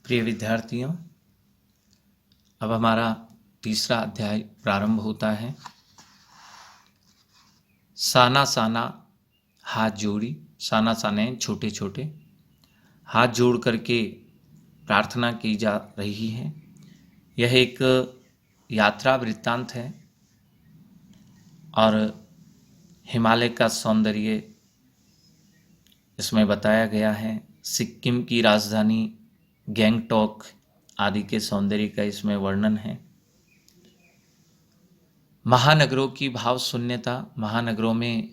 प्रिय विद्यार्थियों, अब हमारा तीसरा अध्याय प्रारंभ होता है। साना साना हाथ जोड़ी, साना साने छोटे छोटे हाथ जोड़ करके प्रार्थना की जा रही है। यह एक यात्रा वृत्तांत है और हिमालय का सौंदर्य इसमें बताया गया है। सिक्किम की राजधानी गैंगटॉक आदि के सौंदर्य का इसमें वर्णन है। महानगरों की भाव शून्यता, महानगरों में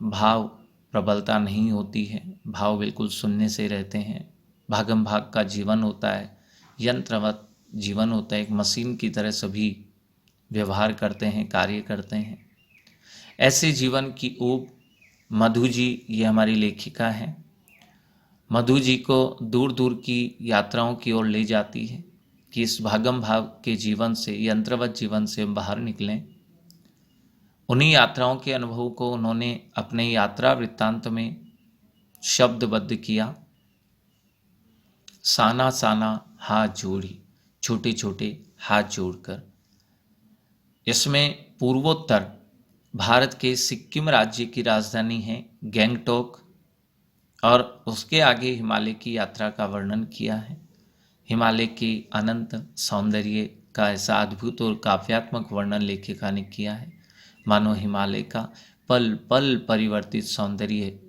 भाव प्रबलता नहीं होती है, भाव बिल्कुल शून्य से रहते हैं। भागम भाग का जीवन होता है, यंत्रवत जीवन होता है, एक मशीन की तरह सभी व्यवहार करते हैं, कार्य करते हैं। ऐसे जीवन की ऊब मधु जी, ये हमारी लेखिका है, मधु जी को दूर दूर की यात्राओं की ओर ले जाती है कि इस भागम भाग के जीवन से, यंत्रवत जीवन से हम बाहर निकलें। उन्हीं यात्राओं के अनुभव को उन्होंने अपने यात्रा वृत्तांत में शब्दबद्ध किया। साना साना हाथ जोड़ी, छोटे छोटे हाथ जोड़कर। इसमें पूर्वोत्तर भारत के सिक्किम राज्य की राजधानी है गैंगटॉक और उसके आगे हिमालय की यात्रा का वर्णन किया है। हिमालय के अनंत सौंदर्य का ऐसा अद्भुत और काव्यात्मक वर्णन लेखिका ने किया है, मानो हिमालय का पल पल परिवर्तित सौंदर्य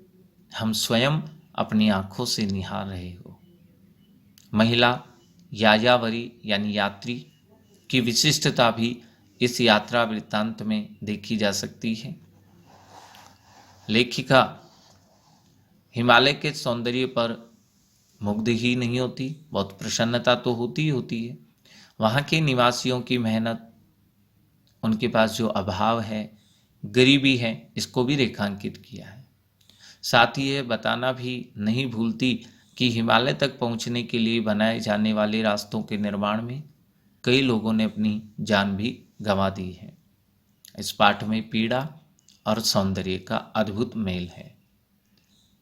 हम स्वयं अपनी आंखों से निहार रहे हो। महिला यायावरी यानी यात्री की विशिष्टता भी इस यात्रा वृत्तांत में देखी जा सकती है। लेखिका हिमालय के सौंदर्य पर मुग्ध ही नहीं होती, बहुत प्रसन्नता तो होती ही होती है। वहाँ के निवासियों की मेहनत, उनके पास जो अभाव है, गरीबी है, इसको भी रेखांकित किया है। साथ ही यह बताना भी नहीं भूलती कि हिमालय तक पहुँचने के लिए बनाए जाने वाले रास्तों के निर्माण में कई लोगों ने अपनी जान भी गंवा दी है। इस पाठ में पीड़ा और सौंदर्य का अद्भुत मेल है।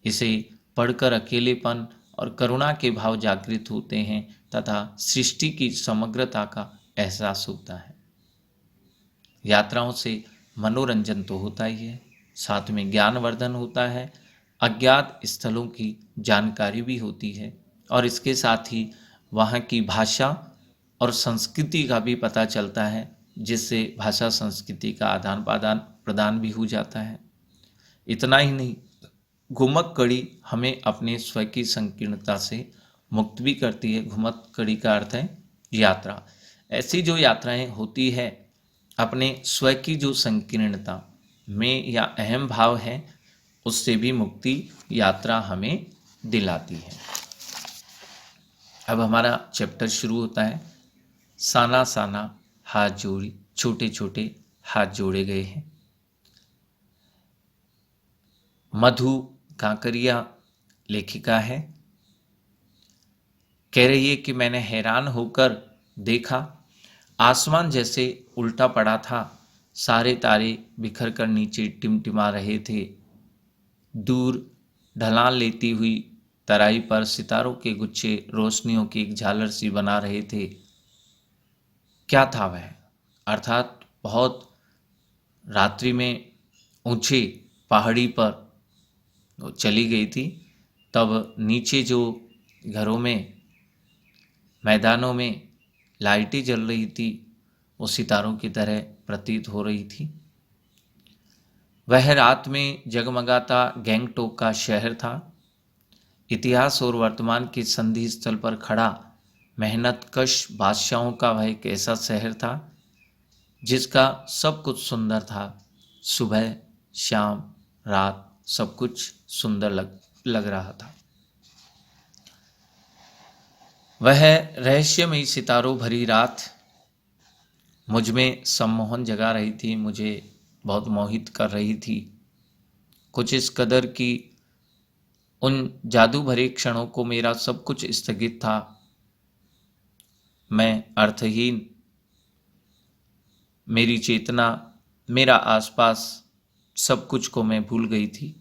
इसे पढ़कर अकेलेपन और करुणा के भाव जागृत होते हैं तथा सृष्टि की समग्रता का एहसास होता है। यात्राओं से मनोरंजन तो होता ही है, साथ में ज्ञानवर्धन होता है, अज्ञात स्थलों की जानकारी भी होती है और इसके साथ ही वहाँ की भाषा और संस्कृति का भी पता चलता है, जिससे भाषा संस्कृति का आदान प्रदान भी हो जाता है। इतना ही नहीं, घुमक कड़ी हमें अपने स्व की संकीर्णता से मुक्त भी करती है। घुमक कड़ी का अर्थ है यात्रा। ऐसी जो यात्राएं होती है, अपने स्व की जो संकीर्णता में या अहम भाव है, उससे भी मुक्ति यात्रा हमें दिलाती है। अब हमारा चैप्टर शुरू होता है। साना साना हाथ जोड़ी, छोटे छोटे हाथ जोड़े गए हैं। मधु कांकरिया लेखिका है, कह रही है कि मैंने हैरान होकर देखा, आसमान जैसे उल्टा पड़ा था, सारे तारे बिखर कर नीचे टिमटिमा रहे थे। दूर ढलान लेती हुई तराई पर सितारों के गुच्छे रोशनियों की एक झालर सी बना रहे थे। क्या था वह? अर्थात बहुत रात्रि में ऊंचे पहाड़ी पर वो चली गई थी, तब नीचे जो घरों में, मैदानों में लाइटें जल रही थी, वो सितारों की तरह प्रतीत हो रही थी। वह रात में जगमगाता गैंगटॉक का शहर था। इतिहास और वर्तमान के संधि स्थल पर खड़ा मेहनतकश बादशाहों का वह एक ऐसा शहर था जिसका सब कुछ सुंदर था। सुबह शाम रात सब कुछ सुंदर लग रहा था। वह रहस्यमयी सितारों भरी रात मुझ में सम्मोहन जगा रही थी, मुझे बहुत मोहित कर रही थी। कुछ इस कदर कि उन जादू भरे क्षणों को मेरा सब कुछ स्थगित था। मैं अर्थहीन, मेरी चेतना, मेरा आसपास सब कुछ को मैं भूल गई थी।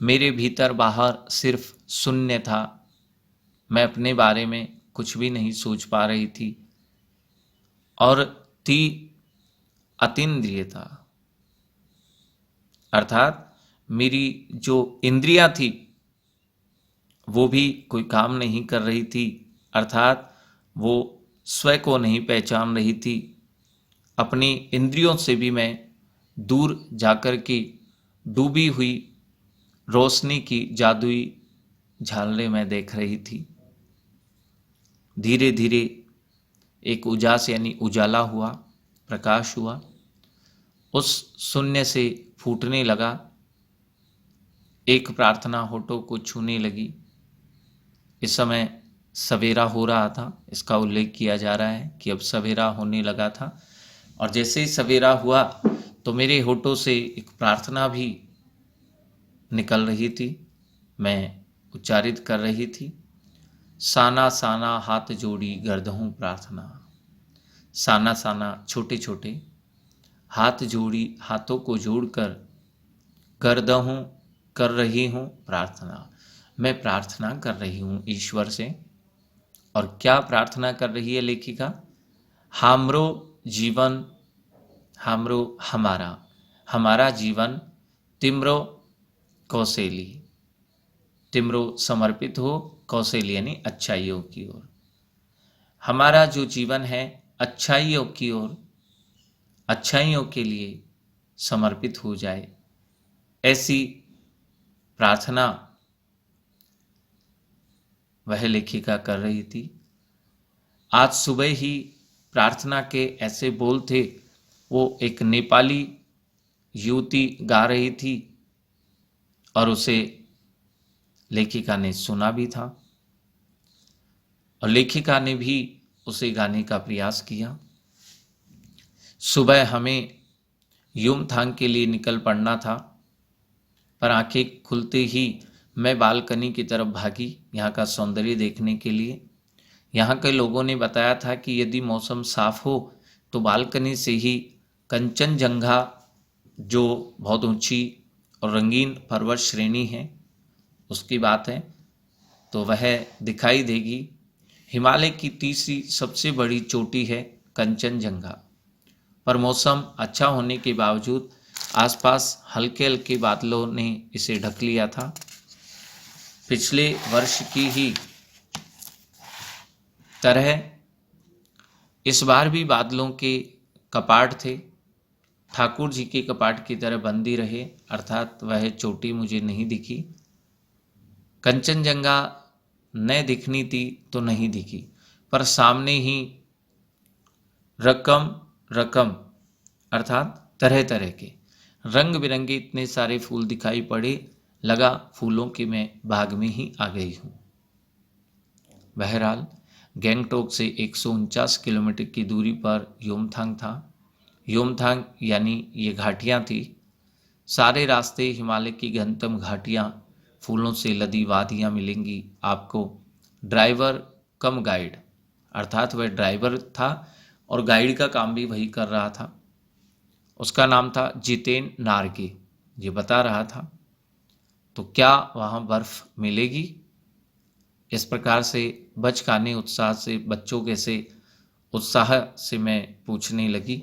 मेरे भीतर बाहर सिर्फ शून्य था। मैं अपने बारे में कुछ भी नहीं सोच पा रही थी और थी अतीन्द्रियता, अर्थात मेरी जो इंद्रियां थी वो भी कोई काम नहीं कर रही थी, अर्थात वो स्वयं को नहीं पहचान रही थी। अपनी इंद्रियों से भी मैं दूर जाकर के डूबी हुई रोशनी की जादुई झालरें मैं देख रही थी। धीरे धीरे एक उजास यानी उजाला हुआ, प्रकाश हुआ, उस शून्य से फूटने लगा। एक प्रार्थना होठों को छूने लगी। इस समय सवेरा हो रहा था, इसका उल्लेख किया जा रहा है कि अब सवेरा होने लगा था और जैसे ही सवेरा हुआ तो मेरे होठों से एक प्रार्थना भी निकल रही थी, मैं उच्चारित कर रही थी। साना साना हाथ जोड़ी गर्दहूँ प्रार्थना। साना साना छोटे छोटे, हाथ जोड़ी हाथों को जोड़कर गर्दहूँ कर रही हूँ प्रार्थना। मैं प्रार्थना कर रही हूँ ईश्वर से। और क्या प्रार्थना कर रही है लेखिका? हामरो जीवन, हामरो हमारा, हमारा जीवन तिम्रो कौशेली, तिम्रो समर्पित हो, कौशेली यानी अच्छाइयों की ओर। हमारा जो जीवन है अच्छाइयों की ओर, अच्छाइयों के लिए समर्पित हो जाए, ऐसी प्रार्थना वह लेखिका कर रही थी। आज सुबह ही प्रार्थना के ऐसे बोल थे, वो एक नेपाली युवती गा रही थी और उसे लेखिका ने सुना भी था और लेखिका ने भी उसे गाने का प्रयास किया। सुबह हमें युमथांग के लिए निकल पड़ना था, पर आंखें खुलते ही मैं बालकनी की तरफ भागी यहाँ का सौंदर्य देखने के लिए। यहाँ के लोगों ने बताया था कि यदि मौसम साफ हो तो बालकनी से ही कंचनजंगा, जो बहुत ऊंची और रंगीन पर्वत श्रेणी है, उसकी बात है, तो वह दिखाई देगी। हिमालय की तीसरी सबसे बड़ी चोटी है कंचनजंगा, पर मौसम अच्छा होने के बावजूद आसपास हल्के हल्के बादलों ने इसे ढक लिया था। पिछले वर्ष की ही तरह इस बार भी बादलों के कपाट थे, ठाकुर जी के कपाट की तरह बंद ही रहे, अर्थात वह चोटी मुझे नहीं दिखी। कंचनजंगा न दिखनी थी तो नहीं दिखी, पर सामने ही रकम रकम अर्थात तरह तरह के रंग बिरंगे इतने सारे फूल दिखाई पड़े, लगा फूलों के मैं बाग में ही आ गई हूँ। बहरहाल गैंगटोक से 149 किलोमीटर की दूरी पर योमथांग था। योमथांग यानी ये घाटियाँ थी। सारे रास्ते हिमालय की घनतम घाटियाँ, फूलों से लदी वादियाँ मिलेंगी आपको। ड्राइवर कम गाइड, अर्थात वह ड्राइवर था और गाइड का काम भी वही कर रहा था। उसका नाम था जितेन नार्गे। ये बता रहा था तो क्या वहाँ बर्फ मिलेगी। इस प्रकार से बचकाने उत्साह से, बच्चों के से उत्साह से मैं पूछने लगी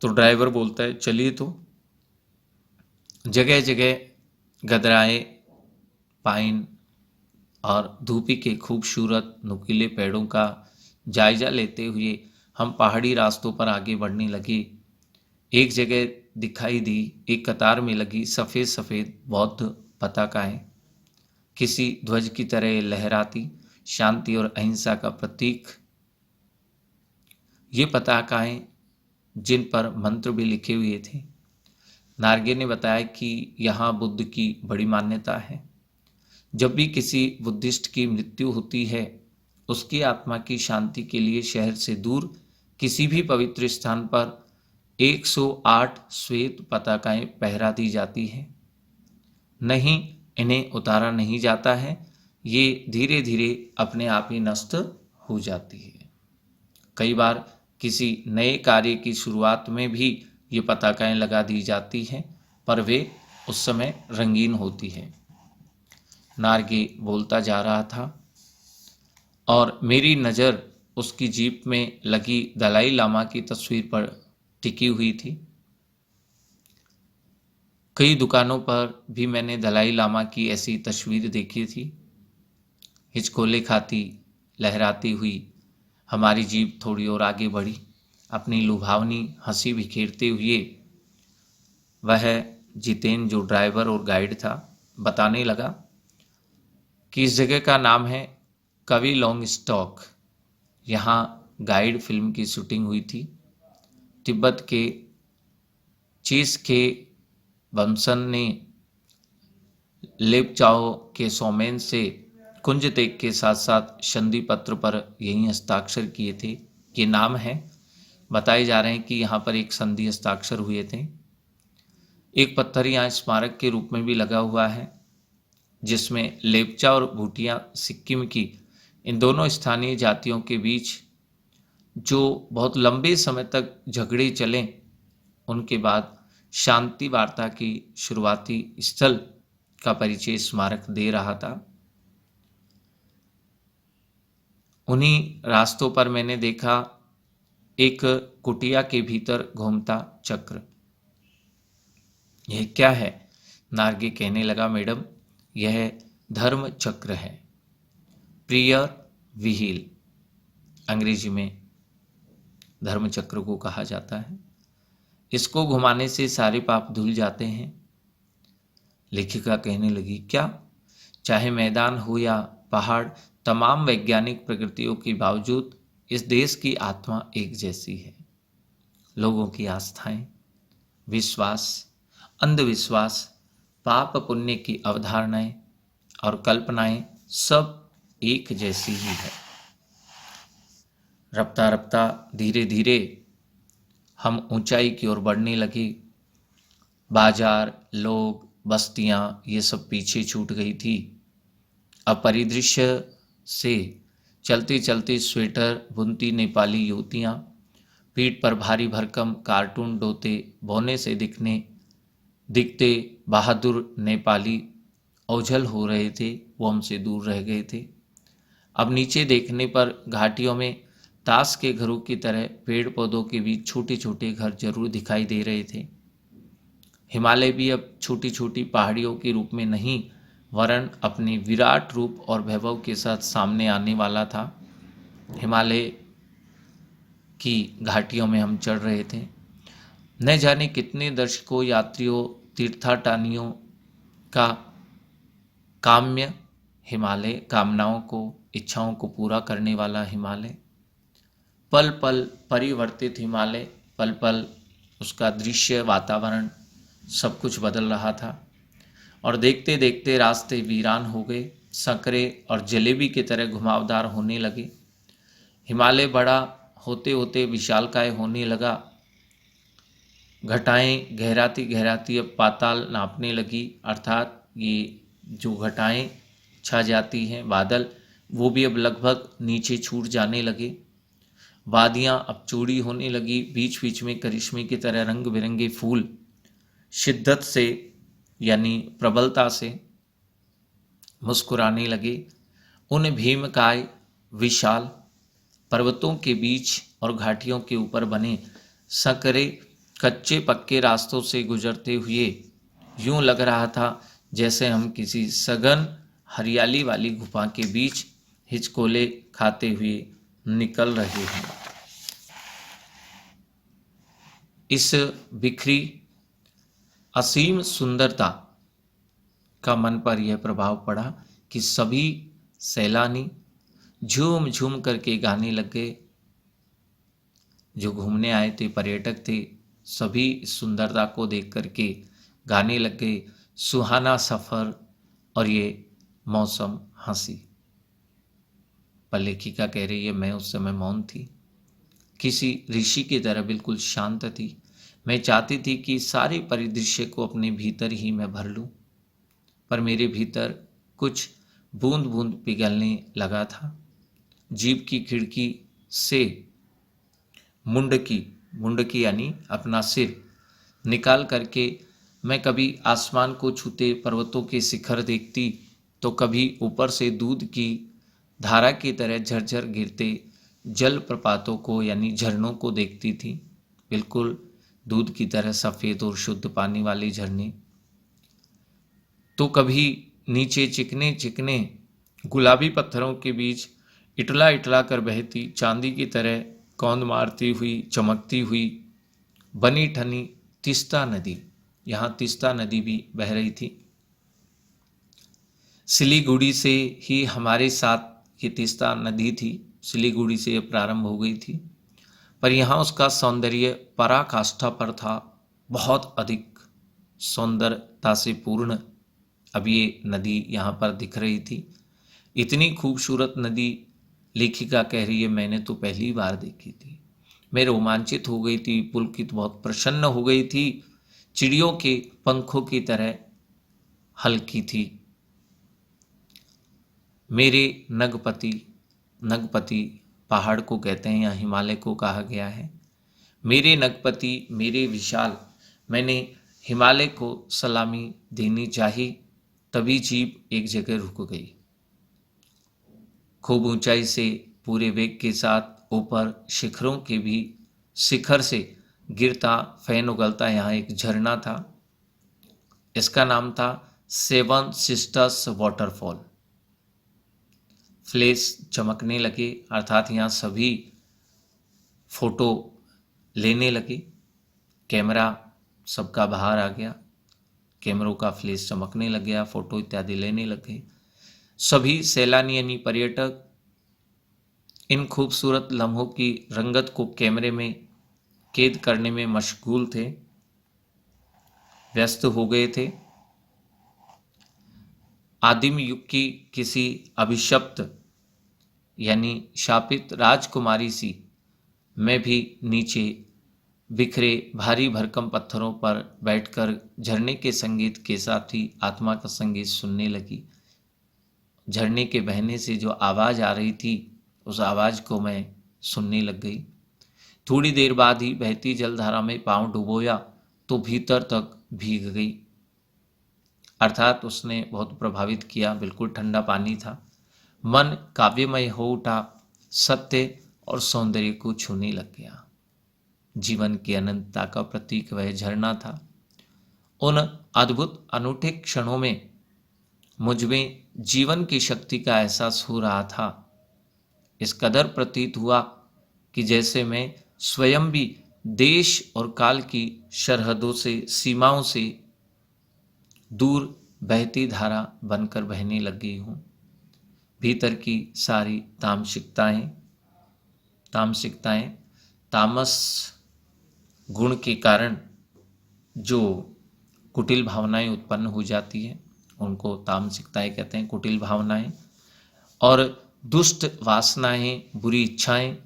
तो ड्राइवर बोलता है चलिए। तो जगह जगह गदराए पाइन और धूपी के खूबसूरत नुकीले पेड़ों का जायजा लेते हुए हम पहाड़ी रास्तों पर आगे बढ़ने लगे। एक जगह दिखाई दी, एक कतार में लगी सफ़ेद सफ़ेद बौद्ध पताकाएं, किसी ध्वज की तरह लहराती, शांति और अहिंसा का प्रतीक। ये पताकाएं जिन पर मंत्र भी लिखे हुए थे। नार्गे ने बताया कि यहाँ बुद्ध की बड़ी मान्यता है। जब भी किसी बुद्धिस्ट की मृत्यु होती है, उसकी आत्मा की शांति के लिए शहर से दूर किसी भी पवित्र स्थान पर 108 श्वेत पताकाएं पहरा दी जाती हैं। नहीं, इन्हें उतारा नहीं जाता है, ये धीरे धीरे अपने आप ही नष्ट हो जाती है। कई बार किसी नए कार्य की शुरुआत में भी ये पताकाएं लगा दी जाती हैं, पर वे उस समय रंगीन होती हैं। नार्गे बोलता जा रहा था। और मेरी नज़र उसकी जीप में लगी दलाई लामा की तस्वीर पर टिकी हुई थी। कई दुकानों पर भी मैंने दलाई लामा की ऐसी तस्वीर देखी थी। हिचकोले खाती लहराती हुई हमारी जीप थोड़ी और आगे बढ़ी। अपनी लुभावनी हंसी बिखेरते हुए वह जितेन, जो ड्राइवर और गाइड था, बताने लगा कि इस जगह का नाम है कवि लॉन्ग स्टॉक। यहाँ गाइड फिल्म की शूटिंग हुई थी। तिब्बत के चीस के बमसन ने लेपचाओ के सोमेन से कुंज तेग के साथ साथ संधि पत्र पर यही हस्ताक्षर किए थे। ये नाम है, बताए जा रहे हैं कि यहाँ पर एक संधि हस्ताक्षर हुए थे। एक पत्थर यहाँ स्मारक के रूप में भी लगा हुआ है, जिसमें लेपचा और भूटिया सिक्किम की इन दोनों स्थानीय जातियों के बीच जो बहुत लंबे समय तक झगड़े चले, उनके बाद शांति वार्ता की शुरुआती स्थल का परिचय स्मारक दे रहा था। उन्हीं रास्तों पर मैंने देखा एक कुटिया के भीतर घूमता चक्र। यह क्या है? नार्गे कहने लगा, मैडम, यह धर्म चक्र है, प्रियर व्हील अंग्रेजी में धर्म चक्र को कहा जाता है। इसको घुमाने से सारे पाप धुल जाते हैं। लेखिका कहने लगी, क्या? चाहे मैदान हो या पहाड़, तमाम वैज्ञानिक प्रकृतियों के बावजूद इस देश की आत्मा एक जैसी है। लोगों की आस्थाएं, विश्वास, अंधविश्वास, पाप पुण्य की अवधारणाएं और कल्पनाएं सब एक जैसी ही है। रफ्ता रफ्ता धीरे धीरे हम ऊंचाई की ओर बढ़ने लगे। बाजार, लोग, बस्तियां, ये सब पीछे छूट गई थी। अब परिदृश्य से चलते चलते स्वेटर बुनती नेपाली युवतियां, पीठ पर भारी भरकम कार्टून ढोते बोने से दिखते बहादुर नेपाली ओझल हो रहे थे, वो हमसे दूर रह गए थे। अब नीचे देखने पर घाटियों में ताश के घरों की तरह पेड़ पौधों के बीच छोटे छोटे घर जरूर दिखाई दे रहे थे। हिमालय भी अब छोटी छोटी पहाड़ियों के रूप में नहीं, वरन अपने विराट रूप और वैभव के साथ सामने आने वाला था। हिमालय की घाटियों में हम चढ़ रहे थे। न जाने कितने दर्शकों, यात्रियों, तीर्थाटनियों का काम्य हिमालय, कामनाओं को, इच्छाओं को पूरा करने वाला हिमालय, पल पल परिवर्तित हिमालय, पल पल उसका दृश्य, वातावरण सब कुछ बदल रहा था। और देखते देखते रास्ते वीरान हो गए, संकरे और जलेबी की तरह घुमावदार होने लगे। हिमालय बड़ा होते होते विशालकाय होने लगा। घटाएं गहराती गहराती अब पाताल नापने लगी, अर्थात ये जो घटाएं छा जाती हैं, बादल, वो भी अब लगभग नीचे छूट जाने लगे। वादियां अब चौड़ी होने लगी, बीच बीच में करिश्मे की तरह रंग बिरंगे फूल शिद्दत से यानी प्रबलता से मुस्कुराने लगे। उन भीमकाय विशाल पर्वतों के बीच और घाटियों के ऊपर बने संकरे कच्चे पक्के रास्तों से गुजरते हुए यूं लग रहा था जैसे हम किसी सघन हरियाली वाली गुफा के बीच हिचकोले खाते हुए निकल रहे हैं। इस बिखरी असीम सुंदरता का मन पर यह प्रभाव पड़ा कि सभी सैलानी झूम झूम करके गाने लग गए। जो घूमने आए थे, पर्यटक थे, सभी इस सुंदरता को देख करके गाने लग गए, सुहाना सफ़र और ये मौसम हंसी। पर लेखिका कह रही है, मैं उस समय मौन थी, किसी ऋषि की तरह बिल्कुल शांत थी। मैं चाहती थी कि सारे परिदृश्य को अपने भीतर ही मैं भर लूं, पर मेरे भीतर कुछ बूंद बूंद पिघलने लगा था। जीप की खिड़की से मुंडकी यानी अपना सिर निकाल करके मैं कभी आसमान को छूते पर्वतों के शिखर देखती, तो कभी ऊपर से दूध की धारा की तरह झरझर गिरते जल प्रपातों को यानी झरनों को देखती थी, बिल्कुल दूध की तरह सफ़ेद और शुद्ध पानी वाले झरने। तो कभी नीचे चिकने चिकने गुलाबी पत्थरों के बीच इटला इटला कर बहती चांदी की तरह कौंद मारती हुई चमकती हुई बनी ठनी तीस्ता नदी, यहाँ तीस्ता नदी भी बह रही थी। सिलीगुड़ी से ही हमारे साथ ये तीस्ता नदी थी, सिलीगुड़ी से ये प्रारंभ हो गई थी, पर यहाँ उसका सौंदर्य पराकाष्ठा पर था, बहुत अधिक सौंदर्यता से पूर्ण अब ये नदी यहाँ पर दिख रही थी। इतनी खूबसूरत नदी लेखिका कह रही है मैंने तो पहली बार देखी थी। मैं रोमांचित हो गई थी, पुलकित बहुत प्रसन्न हो गई थी, चिड़ियों के पंखों की तरह हल्की थी। मेरे नगपति, नगपति पहाड़ को कहते हैं या हिमालय को कहा गया है। मेरे नगपति मेरे विशाल, मैंने हिमालय को सलामी देनी चाही, तभी जीप एक जगह रुक गई। खूब ऊंचाई से पूरे वेग के साथ ऊपर शिखरों के भी शिखर से गिरता फैन उगलता यहाँ एक झरना था। इसका नाम था सेवन सिस्टर्स वाटरफॉल। फ्लैश चमकने लगे, अर्थात यहाँ सभी फोटो लेने लगे। कैमरा सबका बाहर आ गया, कैमरों का फ्लैश चमकने लग गया, फोटो इत्यादि लेने लगे। सभी सैलानी यानी पर्यटक इन खूबसूरत लम्हों की रंगत को कैमरे में कैद करने में मशगूल थे, व्यस्त हो गए थे। आदिम युग की किसी अभिशप्त यानी शापित राजकुमारी सी मैं भी नीचे बिखरे भारी भरकम पत्थरों पर बैठकर झरने के संगीत के साथ ही आत्मा का संगीत सुनने लगी। झरने के बहने से जो आवाज़ आ रही थी उस आवाज़ को मैं सुनने लग गई। थोड़ी देर बाद ही बहती जलधारा में पांव डुबोया तो भीतर तक भीग गई, अर्थात उसने बहुत प्रभावित किया। बिल्कुल ठंडा पानी था, मन काव्यमय हो उठा, सत्य और सौंदर्य को छूने लग गया। जीवन की अनंतता का प्रतीक वह झरना था। उन अद्भुत अनूठे क्षणों में मुझ में जीवन की शक्ति का एहसास हो रहा था। इस कदर प्रतीत हुआ कि जैसे मैं स्वयं भी देश और काल की सरहदों से, सीमाओं से दूर बहती धारा बनकर बहने लग गई हूँ। भीतर की सारी तामसिकताएं, तामस गुण के कारण जो कुटिल भावनाएं उत्पन्न हो जाती हैं उनको तामसिकताएं कहते हैं, कुटिल भावनाएं और दुष्ट वासनाएं, बुरी इच्छाएं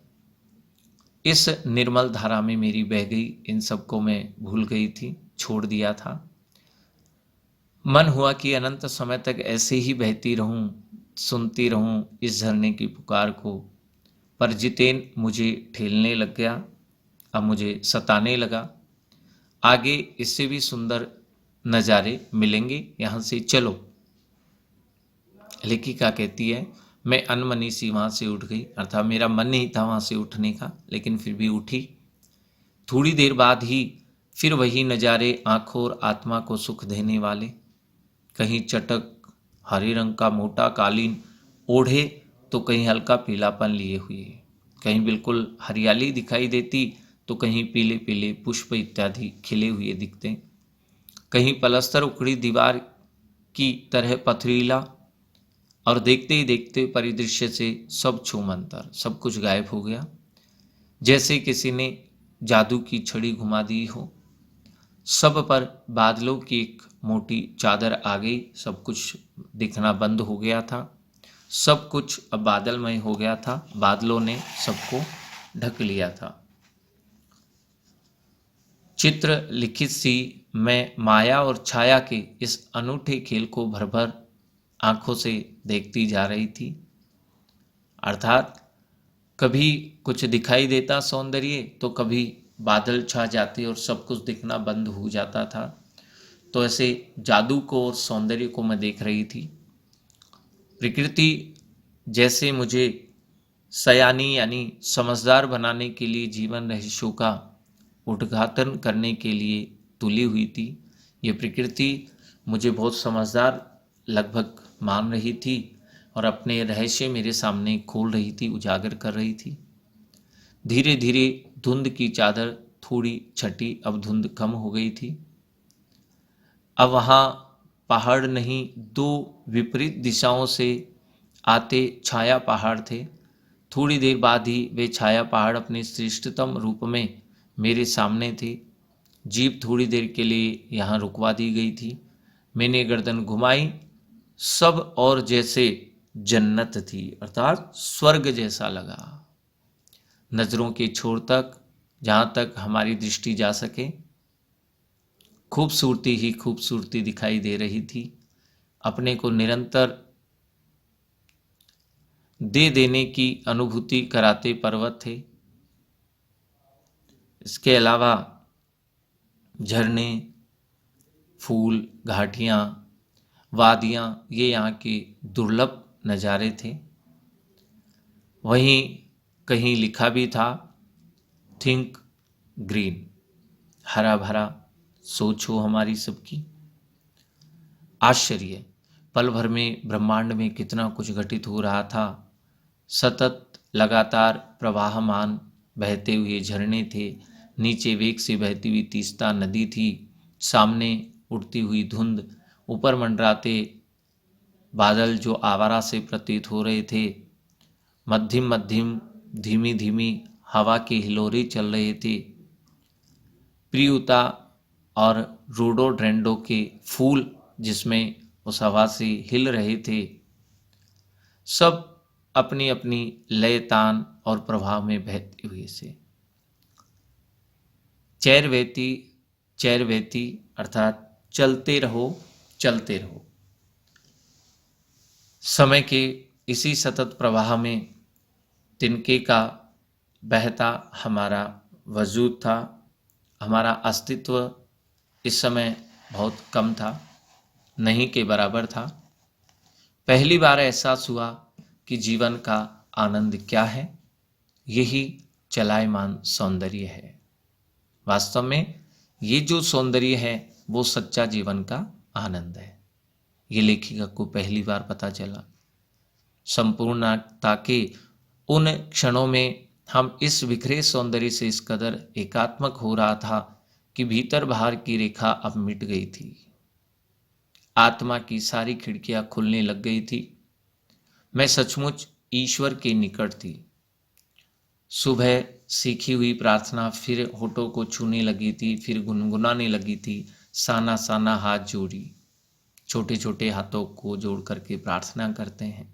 इस निर्मल धारा में मेरी बह गई। इन सबको मैं भूल गई थी, छोड़ दिया था। मन हुआ कि अनंत समय तक ऐसे ही बहती रहूं, सुनती रहूं इस झरने की पुकार को, पर जितेन मुझे ठेलने लग गया, अब मुझे सताने लगा। आगे इससे भी सुंदर नज़ारे मिलेंगे, यहाँ से चलो। लेखिका कहती है मैं अनमनी सी वहाँ से उठ गई, अर्थात मेरा मन नहीं था वहाँ से उठने का, लेकिन फिर भी उठी। थोड़ी देर बाद ही फिर वही नज़ारे, आंखों और आत्मा को सुख देने वाले। कहीं चटक हरे रंग का मोटा कालीन ओढ़े तो कहीं हल्का पीलापन लिए हुए, कहीं बिल्कुल हरियाली दिखाई देती तो कहीं पीले पीले पुष्प इत्यादि खिले हुए दिखते, कहीं पलस्तर उखड़ी दीवार की तरह पथरीला, और देखते ही देखते परिदृश्य से सब छूमंतर, सब कुछ गायब हो गया, जैसे किसी ने जादू की छड़ी घुमा दी हो। सब पर बादलों की एक मोटी चादर आ गई, सब कुछ दिखना बंद हो गया था, सब कुछ अब बादलमय हो गया था, बादलों ने सबको ढक लिया था। चित्र लिखित सी मैं माया और छाया के इस अनूठे खेल को भर भर आंखों से देखती जा रही थी, अर्थात कभी कुछ दिखाई देता सौंदर्य तो कभी बादल छा जाते और सब कुछ दिखना बंद हो जाता था। तो ऐसे जादू को और सौंदर्य को मैं देख रही थी। प्रकृति जैसे मुझे सयानी यानी समझदार बनाने के लिए जीवन रहस्यों का उद्घाटन करने के लिए तुली हुई थी। ये प्रकृति मुझे बहुत समझदार लगभग मान रही थी और अपने रहस्य मेरे सामने खोल रही थी, उजागर कर रही थी। धीरे धीरे धुंध की चादर थोड़ी छटी, अब धुंध कम हो गई थी। अब वहाँ पहाड़ नहीं, दो विपरीत दिशाओं से आते छाया पहाड़ थे। थोड़ी देर बाद ही वे छाया पहाड़ अपने श्रेष्ठतम रूप में मेरे सामने थे। जीप थोड़ी देर के लिए यहाँ रुकवा दी गई थी। मैंने गर्दन घुमाई, सब और जैसे जन्नत थी, अर्थात स्वर्ग जैसा लगा। नजरों के छोर तक, जहाँ तक हमारी दृष्टि जा सके, खूबसूरती ही खूबसूरती दिखाई दे रही थी। अपने को निरंतर दे देने की अनुभूति कराते पर्वत थे। इसके अलावा झरने, फूल, घाटियाँ, वादियाँ, ये यहाँ के दुर्लभ नज़ारे थे। वहीं कहीं लिखा भी था, थिंक ग्रीन, हरा भरा सोच हो हमारी सबकी। आश्चर्य, पल भर में ब्रह्मांड में कितना कुछ घटित हो रहा था। सतत लगातार प्रवाहमान बहते हुए झरने थे, नीचे वेग से बहती हुई तीस्ता नदी थी, सामने उड़ती हुई धुंध, ऊपर मंडराते बादल जो आवारा से प्रतीत हो रहे थे, मध्यम मध्यम धीमी धीमी हवा के हिलोरे चल रहे थे। प्रियुता और रोडोड्रेंडो के फूल जिसमें उस हवा से हिल रहे थे, सब अपनी अपनी लय, तान और प्रभाव में बहते हुए से। चैरवेती, चैरवेती अर्थात चलते रहो, चलते रहो। समय के इसी सतत प्रवाह में तिनके का बहता हमारा वजूद था। हमारा अस्तित्व इस समय बहुत कम था, नहीं के बराबर था। पहली बार एहसास हुआ कि जीवन का आनंद क्या है। यही चलायमान सौंदर्य है। वास्तव में ये जो सौंदर्य है वो सच्चा जीवन का आनंद है। ये लेखिका को पहली बार पता चला। संपूर्णता के उन क्षणों में हम इस विखरे सौंदर्य से इस कदर एकात्मक हो रहा था कि भीतर बाहर की रेखा अब मिट गई थी। आत्मा की सारी खिड़कियां खुलने लग गई थी। मैं सचमुच ईश्वर के निकट थी। सुबह सीखी हुई प्रार्थना फिर होठों को छूने लगी थी, फिर गुनगुनाने लगी थी। साना साना हाथ जोड़ी, छोटे छोटे हाथों को जोड़ करके प्रार्थना करते हैं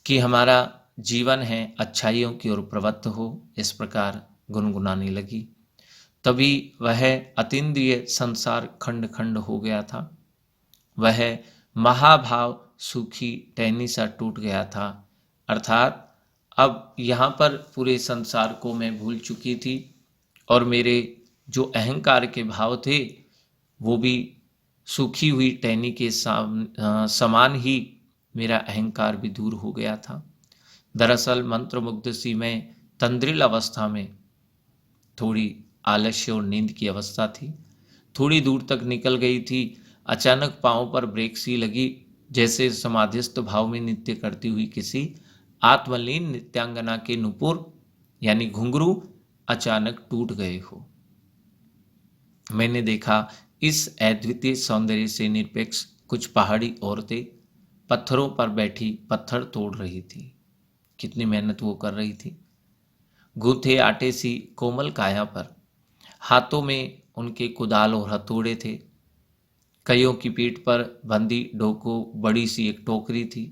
कि हमारा जीवन है अच्छाइयों की ओर प्रवृत्त हो। इस प्रकार गुनगुनाने लगी। तभी वह अतीन्द्रिय संसार खंड खंड हो गया था। वह महाभाव सूखी टहनी सा टूट गया था। अर्थात अब यहाँ पर पूरे संसार को मैं भूल चुकी थी और मेरे जो अहंकार के भाव थे वो भी सूखी हुई टहनी के समान ही मेरा अहंकार भी दूर हो गया था। दरअसल मंत्रमुग्ध सी मैं तंद्रिल अवस्था में, थोड़ी आलस्य और नींद की अवस्था थी। थोड़ी दूर तक निकल गई थी, अचानक पांव पर ब्रेक सी लगी, जैसे समाधिस्थ भाव में नृत्य करती हुई किसी आत्मलीन नृत्यांगना के नुपुर यानी घुंघरू अचानक टूट गए हो। मैंने देखा इस अद्वितीय सौंदर्य से निरपेक्ष कुछ पहाड़ी औरतें पत्थरों पर बैठी पत्थर तोड़ रही थी। कितनी मेहनत वो कर रही थी। गूंथे आटे सी कोमल काया पर, हाथों में उनके कुदाल और हथौड़े थे। कईयों की पीठ पर बंधी डोको बड़ी सी एक टोकरी थी,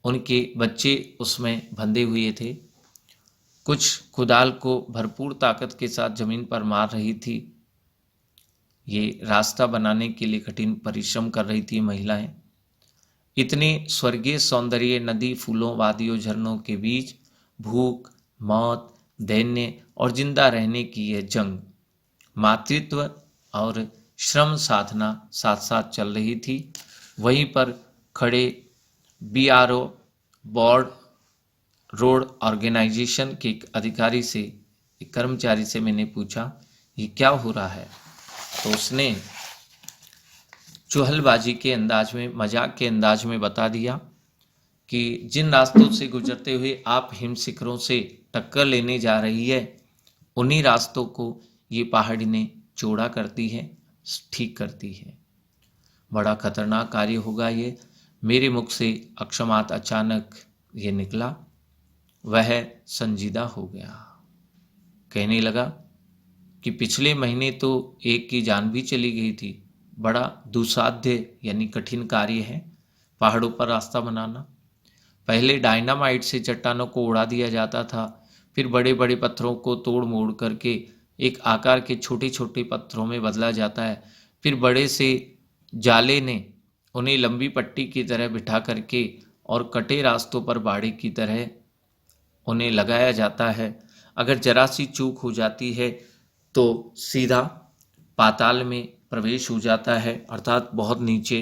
उनके बच्चे उसमें बंधे हुए थे। कुछ कुदाल को भरपूर ताकत के साथ जमीन पर मार रही थी। ये रास्ता बनाने के लिए कठिन परिश्रम कर रही थी महिलाएं। इतने स्वर्गीय सौंदर्य, नदी, फूलों, वादियों, झरनों के बीच भूख, मौत, दैन्य और जिंदा रहने की यह जंग, मातृत्व और श्रम साधना साथ साथ चल रही थी। वहीं पर खड़े BRO बोर्ड रोड ऑर्गेनाइजेशन के एक अधिकारी से, एक कर्मचारी से मैंने पूछा ये क्या हो रहा है, तो उसने चुहलबाजी के अंदाज में, मजाक के अंदाज में बता दिया कि जिन रास्तों से गुजरते हुए आप हिम शिखरों से टक्कर लेने जा रही है, उन्हीं रास्तों को ये पहाड़ी ने चौड़ा करती है, ठीक करती है। बड़ा खतरनाक कार्य होगा ये। मेरे मुख से अक्षमात अचानक ये निकला। वह संजीदा हो गया। कहने लगा कि पिछले महीने तो एक की जान भी चली गई थी। बड़ा दुस्साध्य यानी कठिन कार्य है पहाड़ों पर रास्ता बनाना। पहले डायनामाइट से चट्टानों को उड़ा दिया जाता था, फिर बड़े बड़े पत्थरों को तोड़ मोड़ करके एक आकार के छोटे छोटे पत्थरों में बदला जाता है। फिर बड़े से जाले ने उन्हें लंबी पट्टी की तरह बिठा करके और कटे रास्तों पर बाड़े की तरह उन्हें लगाया जाता है। अगर जरा सी चूक हो जाती है तो सीधा पाताल में प्रवेश हो जाता है, अर्थात बहुत नीचे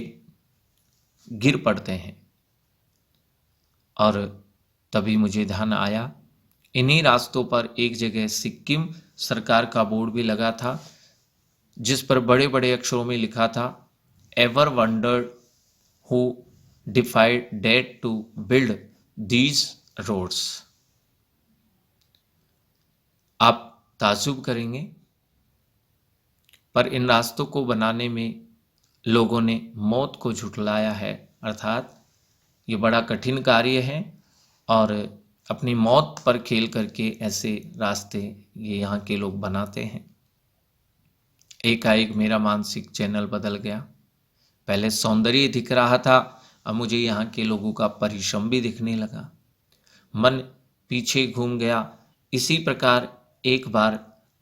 गिर पड़ते हैं। और तभी मुझे ध्यान आया, इन्हीं रास्तों पर एक जगह सिक्किम सरकार का बोर्ड भी लगा था, जिस पर बड़े बड़े अक्षरों में लिखा था, ever wondered who defied death to build these roads. आप ताज्जुब करेंगे, पर इन रास्तों को बनाने में लोगों ने मौत को झुठलाया है, अर्थात ये बड़ा कठिन कार्य है और अपनी मौत पर खेल करके ऐसे रास्ते ये यहाँ के लोग बनाते हैं। एकाएक मेरा मानसिक चैनल बदल गया। पहले सौंदर्य दिख रहा था, अब मुझे यहाँ के लोगों का परिश्रम भी दिखने लगा। मन पीछे घूम गया। इसी प्रकार एक बार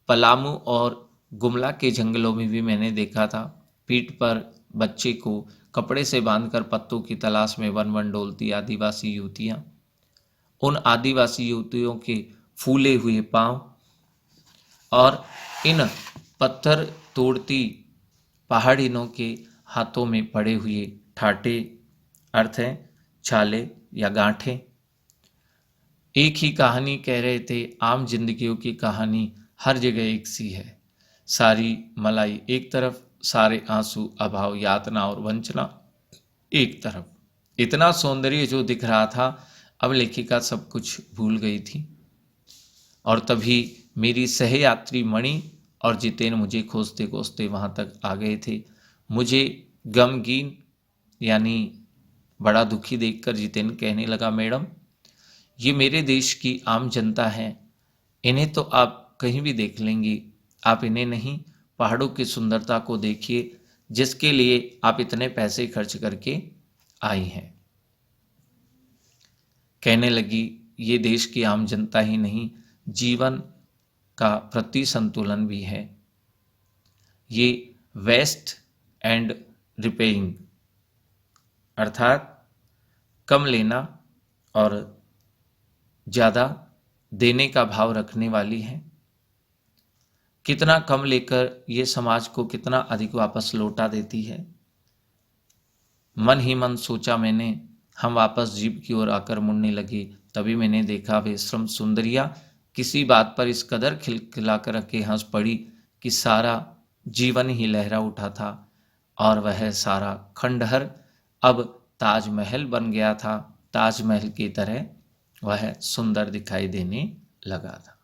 पलामू और गुमला के जंगलों में भी मैंने देखा था, पीठ पर बच्चे को कपड़े से बांधकर पत्तों की तलाश में वन वन डोलती आदिवासी युवतियां। उन आदिवासी युवतियों के फूले हुए पांव और इन पत्थर तोड़ती पहाड़िनों के हाथों में पड़े हुए ठाटे, अर्थ है छाले या गांठें, एक ही कहानी कह रहे थे। आम जिंदगियों की कहानी हर जगह एक सी है। सारी मलाई एक तरफ, सारे आंसू, अभाव, यातना और वंचना एक तरफ। इतना सौंदर्य जो दिख रहा था, अब लेखिका सब कुछ भूल गई थी। और तभी मेरी सहयात्री मणि और जितेन मुझे खोजते खोजते वहाँ तक आ गए थे। मुझे गमगीन यानी बड़ा दुखी देखकर जितेन कहने लगा, मैडम ये मेरे देश की आम जनता है, इन्हें तो आप कहीं भी देख लेंगी, आप इन्हें नहीं, पहाड़ों की सुंदरता को देखिए जिसके लिए आप इतने पैसे खर्च करके आई हैं। कहने लगी ये देश की आम जनता ही नहीं, जीवन का प्रति संतुलन भी है। ये वेस्ट एंड रिपेइंग, अर्थात कम लेना और ज़्यादा देने का भाव रखने वाली है। कितना कम लेकर ये समाज को कितना अधिक वापस लौटा देती है। मन ही मन सोचा मैंने। हम वापस जीप की ओर आकर मुड़ने लगे, तभी मैंने देखा वे श्रम सुंदरिया किसी बात पर इस कदर खिलखिला कर रखे हंस पड़ी कि सारा जीवन ही लहरा उठा था और वह सारा खंडहर अब ताजमहल बन गया था। ताजमहल की तरह वह सुंदर दिखाई देने लगा था।